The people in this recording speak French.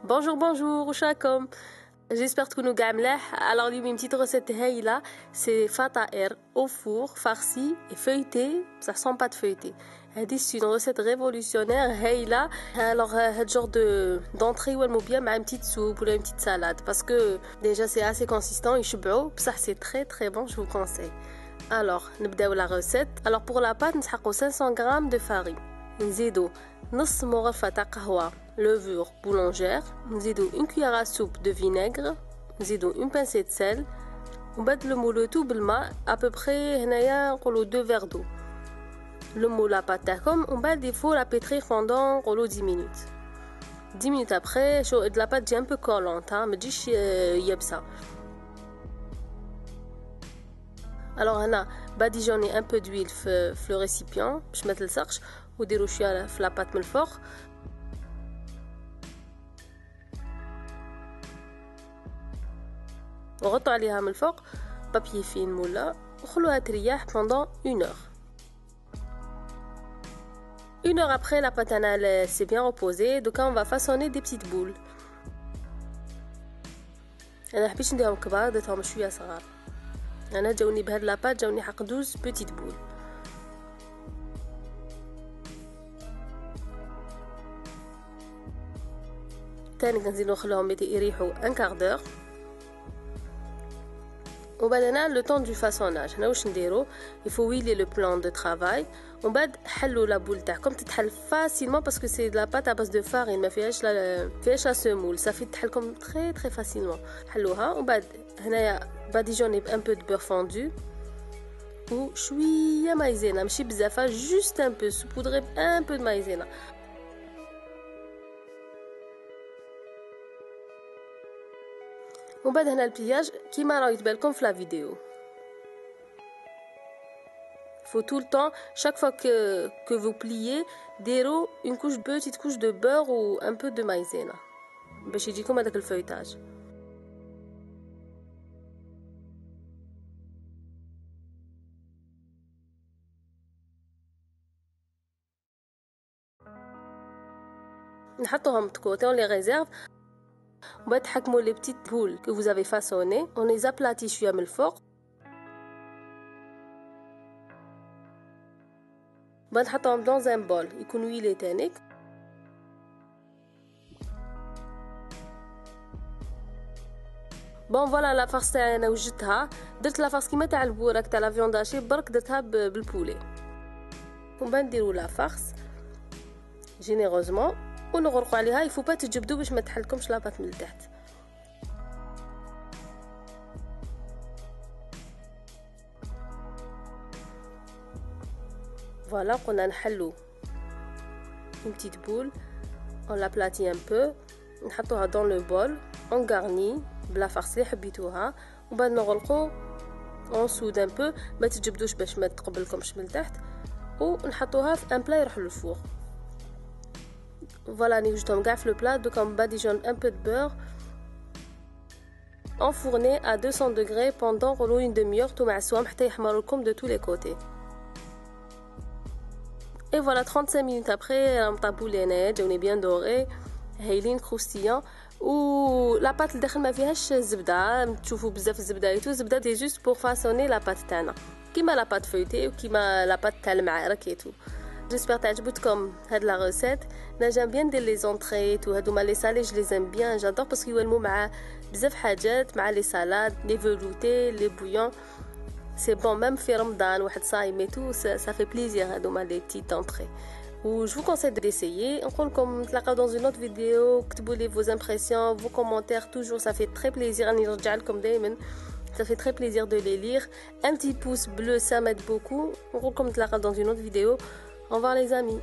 Bonjour, bonjour, وشاكم. J'espère que nous gameleh. Alors, une petite recette là, c'est fataer au four, farci et feuilleté. Ça sent pas de feuilleté. C'est une recette révolutionnaire. Là, alors, ce genre d'entrée où elle bien avec une petite soupe ou une petite salade. Parce que déjà, c'est assez consistant et choubrou. Ça, c'est très très bon, je vous conseille. Alors, نبداو la recette. Alors, pour la pâte, nous avons 500 g de farine. نزيدو نص مغرفة تاع قهوة levure boulangère, نزيدو une cuillère à soupe de vinaigre, نزيدو une pincée de sel, ونبدلو le tout بالماء à peu près هنايا نقولو 2 verres d'eau. نلمو la pâte تاعكم ومن بعد il faut la pétrir pendant نقولو 10 minutes. 10 minutes après, de la pâte تجي un peu collante, ما تجيش يابسة. Alors هنا badigeonnez un peu d'huile في le récipient باش ما تلصقش وديروا شويه في لاباط من الفوق. وغطوا عليها من الفوق بابي فيلم ولا وخلوها تريح pendant 1 heure. 1 heure après, la pâte s'est bien reposée, donc on va façonner des petites boules. انا حبيت نديرهم كبار درتهم شويه صغار. انا جاوني بهاد لاباط جاوني حق 12 petites boules. تاني كنزيدو نخليهم يريحوا un quart d'heure. وبعد هنا لو طون دو فاسوناج هنا واش نديرو il faut huiler le plan de travail ومن بعد حلوا لا بول تاعكم تتحل فاسيلمون باسكو سي لا بات ا باز دو فارين ما فيهاش لا سيمول صافي تحلكم تري تري فاسيلمون. حلوها ومن بعد هنايا باديجوني بان بو دو بور فوندو وشويه مايزينا ماشي بزاف جوست ان بو سبودري بان بو دو مايزينا. ومن بعد هنا البلياج كيما راه يتبان لكم في لا فيديو. faut tout le temps chaque fois que vous pliez ديروا une couche petite couche de beurre ou un peu de maïzena باش يجيكم هذاك الفeuilletage. نحطوهم de côté, on les réserve. On va تحكموا les petites boules que vous avez façonnées, on les aplatit شويه من الفوق. نحطهم dans un bol يكون ويلي تانيك. بون فوالا لا فارس تاعي انا وجدتها درت لا فارس كيما تاع البوراك تاع لا فيونداشي برك درتها بالبولي. ومن بعد نديروا لا فارس جينيروزمون ونغرقوا عليها. يفو با تجبدوا باش ما تحلكمش لاباط من التحت. فوالا قلنا نحلو une petite boule, on l'aplatit un peu, نحطوها dans le bol, on garnit بلا farce اللي حبيتوها ومن بعد نغلقو on soude un peu ما تجبدوش باش ما تقبلكمش من تحت ونحطوها في ان بلا يروح للفوق. Voilà, nous jetons gaffe le plat, donc on badigeonne un peu de beurre. Enfourner à 200 degrés pendant une demi-heure tout معسوهم حتى يحمروا لكم de tous les côtés. Et voilà, 35 minutes après, مطابولين جاوني bien doré, هايلين croustillant. و لا بات الداخل ما فيهاش الزبده تشوفوا بزاف الزبده ايتو الزبده دي جوست بور فاسوني لا بات تاعنا كيما لا بات فويتي وكيما لا بات تاع المعارك ايتو. J'espère تعجبتكم هاد لا ريسيت. انا جام بيان دير لي زونطريت وهادوما لي سالي جو لي زيم بيان جادور باسكو يولمو مع بزاف حاجات مع لي سالاد لي فلوتي لي بويون سي بون ميم في رمضان واحد صايم ايتو سا في بليزير هادوما لي بتيت انطري. و je vous conseille d'essayer. نقول لكم نتلاقاو dans une autre vidéo. كتبوا لي vos impressions vos commentaires toujours ça fait très plaisir راني نرجع لكم دائما. Ça fait très plaisir de les lire. Un petit pouce bleu ça m'aide beaucoup. نقول لكم نتلاقاو dans une autre vidéo. Au revoir les amis.